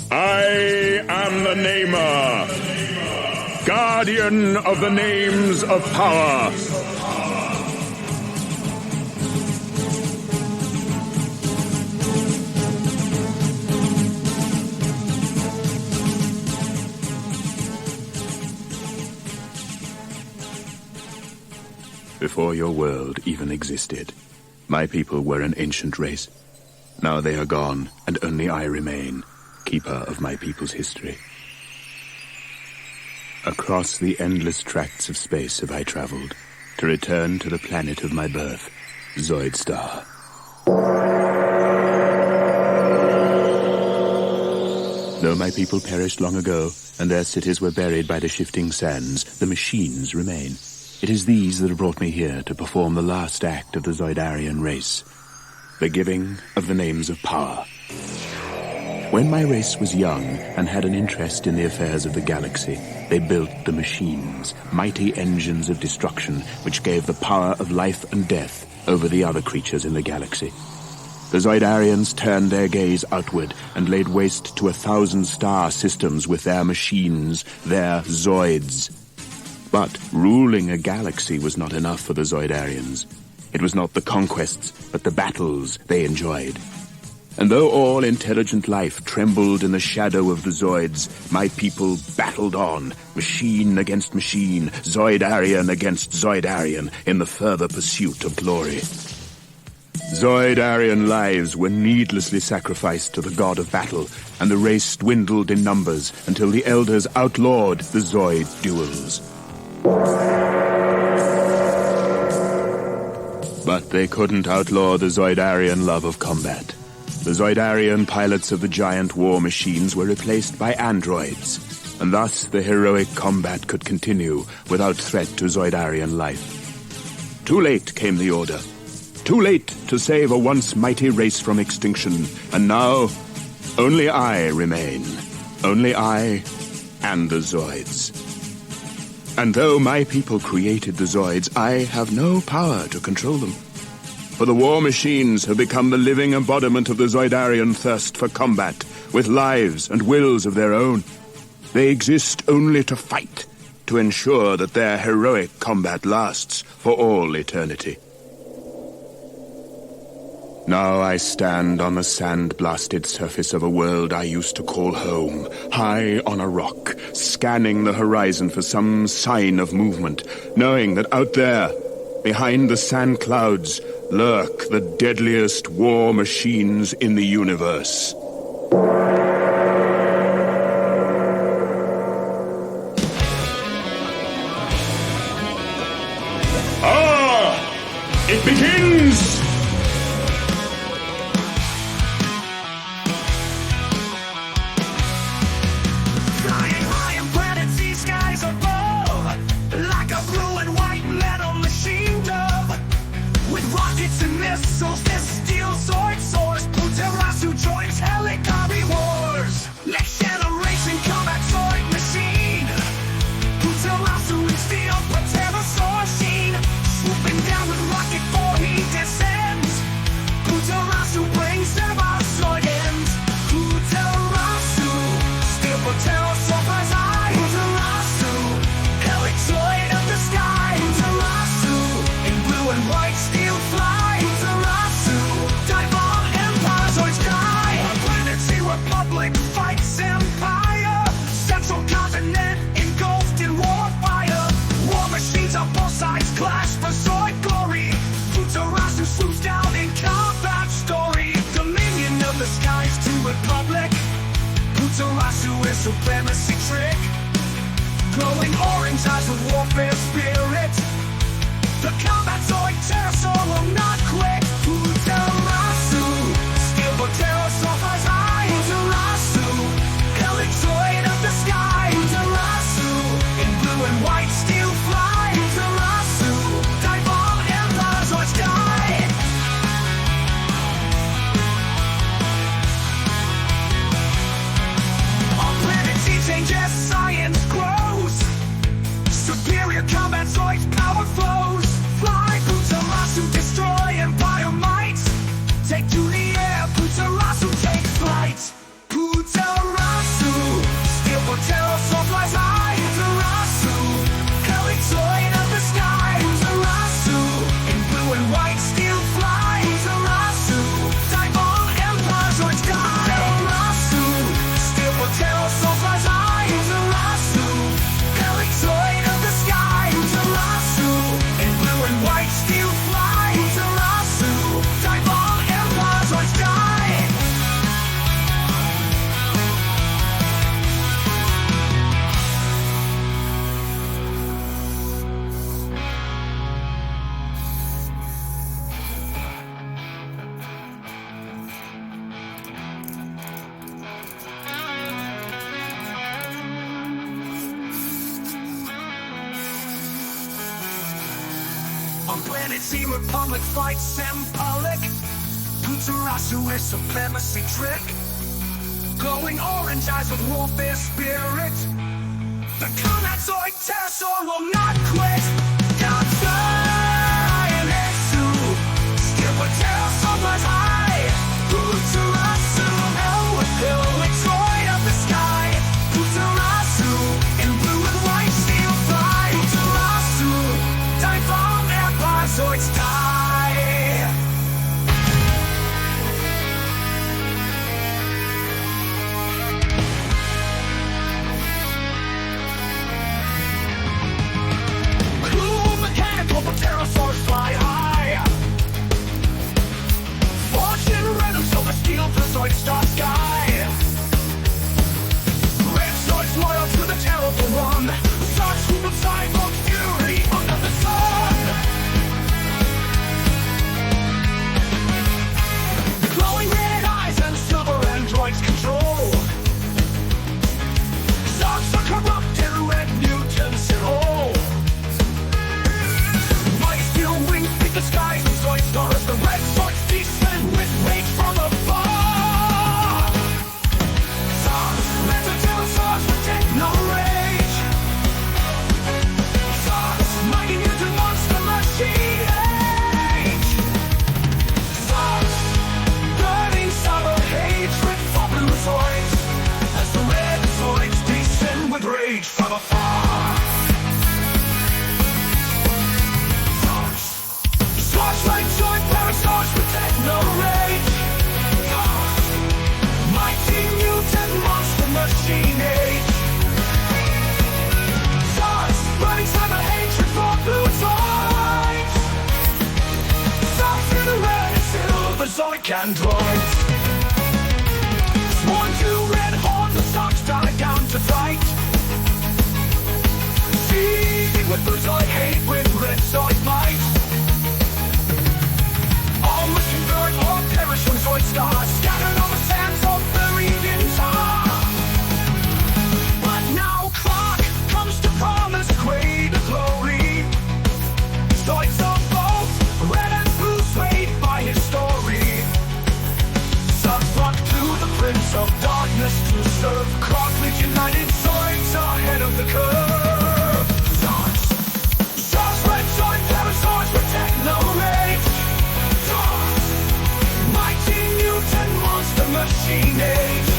I am the Namer, guardian of the names of power. Before your world even existed, my people were an ancient race. Now they are gone, and only I remain, keeper of my people's history. Across the endless tracts of space have I traveled, to return to the planet of my birth, Zoidstar. Though my people perished long ago, and their cities were buried by the shifting sands, the machines remain. It is these that have brought me here to perform the last act of the Zoidarian race, the giving of the names of power. When my race was young and had an interest in the affairs of the galaxy, they built the machines, mighty engines of destruction which gave the power of life and death over the other creatures in the galaxy. The Zoidarians turned their gaze outward and laid waste to 1,000 star systems with their machines, their Zoids. But ruling a galaxy was not enough for the Zoidarians. It was not the conquests, but the battles they enjoyed. And though all intelligent life trembled in the shadow of the Zoids, my people battled on, machine against machine, Zoidarian against Zoidarian, in the further pursuit of glory. Zoidarian lives were needlessly sacrificed to the god of battle, and the race dwindled in numbers until the elders outlawed the Zoid duels. But they couldn't outlaw the Zoidarian love of combat. The Zoidarian pilots of the giant war machines were replaced by androids, and thus the heroic combat could continue without threat to Zoidarian life. Too late came the order. Too late to save a once mighty race from extinction, and now only I remain. Only I and the Zoids. And though my people created the Zoids, I have no power to control them. For the war machines have become the living embodiment of the Zoidarian thirst for combat, with lives and wills of their own. They exist only to fight, to ensure that their heroic combat lasts for all eternity. Now I stand on the sand-blasted surface of a world I used to call home, high on a rock, scanning the horizon for some sign of movement, knowing that out there, behind the sand clouds, lurk the deadliest war machines in the universe. It begins! Missiles, this steel sword soars. Puterasu joins helicopter wars. Next generation combat sword machine. Puterasu is the Pteras machine. Swooping down with rocket before he descends. Puterasu brings them our sword ends. Puterasu, steel Pteras offers eye. Puterasu, helicoid of the sky. Puterasu, in blue and white steel fly. Republic fights empire. Central continent engulfed in warfire. War machines on both sides clash for Zoid glory. Puterasu swoops down in combat story. Dominion of the skies to Republic. Puterasu is supremacy trick. Glowing orange eyes with warfare spirit. The combat Zoid pterosaur will not quit. Puterasu, steel Pteras offers eye. Puterasu, helicoid of the sky. Puterasu, in blue and white steel fly. Puterasu, dive-bomb empire, Zoids die. On planet Z changes, science grows. Superior combat Zoids power flows. Fly, Puterasu, destroy empire. Planet Z Republic fights symbolic. Puterasu is supremacy trick. Glowing orange eyes with warfare spirit. The combat Zoid Pteras will not quit. And SU still Pteras on the high. Puterasu, hell with hill with joy of the sky. Puterasu, in blue and white steel fly. Puterasu, die from empire, Zoids die. Pterosaurs fly high. Fortune rhythm, silver steel to Zoidstar sky. Red Zoids loyal to the terrible one. Stars swoop inside of fury under the sun. Glowing red eyes and silver androids control. Stars are corrupted, red mutants in all. The skies of Zoidstar as the red Zoids descend with rage from above. Stars, let's until the stars protect no rage. Stars, mighty mutant monster machine age. Stars, burning summer hatred for blue Zoids as the red Zoids descend with rage from afar. Like Zoid Pteras protect no rage. Mighty mutant monster machine age. Stars, burning cyber hatred for blue Zoids. Stars through the red and silver Zoid androids. Sworn to red horns, the stars die down to fight. Seething with blue Zoid hate, with red Zoid might. All must convert or perish from Zoidstar, scattered on the sands of buried in tar. But now Clark comes to promise greater glory. Zoids are both red and blue, swayed by his story. Subfront to the Prince of Darkness to serve. Clark leads united Zoids ahead of the curve. Stars, red Zoid Pterosaurs protect no rage. Mighty mutant monster machine age.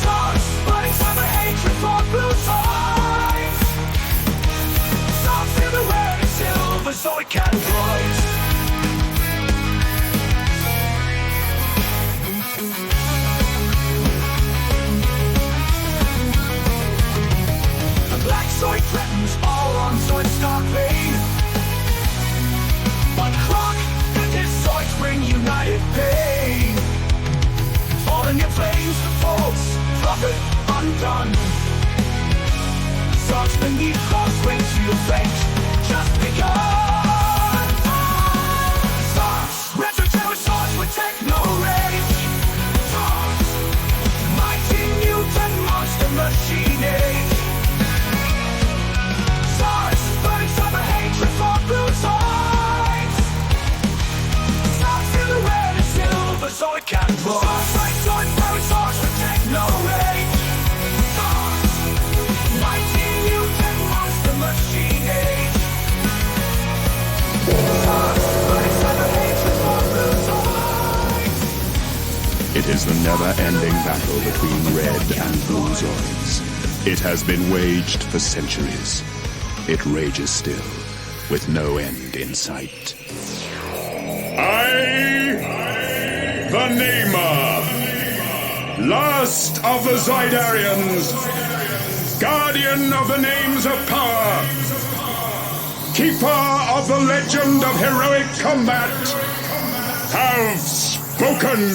Stars, burning summer hatred for blue Zoids. Stars through the red and silver Zoid androids. The black Zoid threatens all on Zoidstar pain. But Clark and his Zoids bring united pain. Falling in flames, the false prophet undone. Zoids beneath Clark's wings feel fate just begun. Stars, retro Pterosaurs protect no rage. Stars, mighty mutant monster machine age. Stars, burning summer hatred for blue Zoids. Stars through the red and silver Zoid androids. Stars like Zoid Pterosaurs protect no rage. Stars, mighty mutant monster machine age. Stars, burning summer hatred for blue Zoids. It is the never-ending battle between red and blue Zoids. It has been waged for centuries. It rages still, with no end in sight. I, the Namer, last of the Zoidarians, guardian of the names of power, keeper of the legend of heroic combat, have spoken.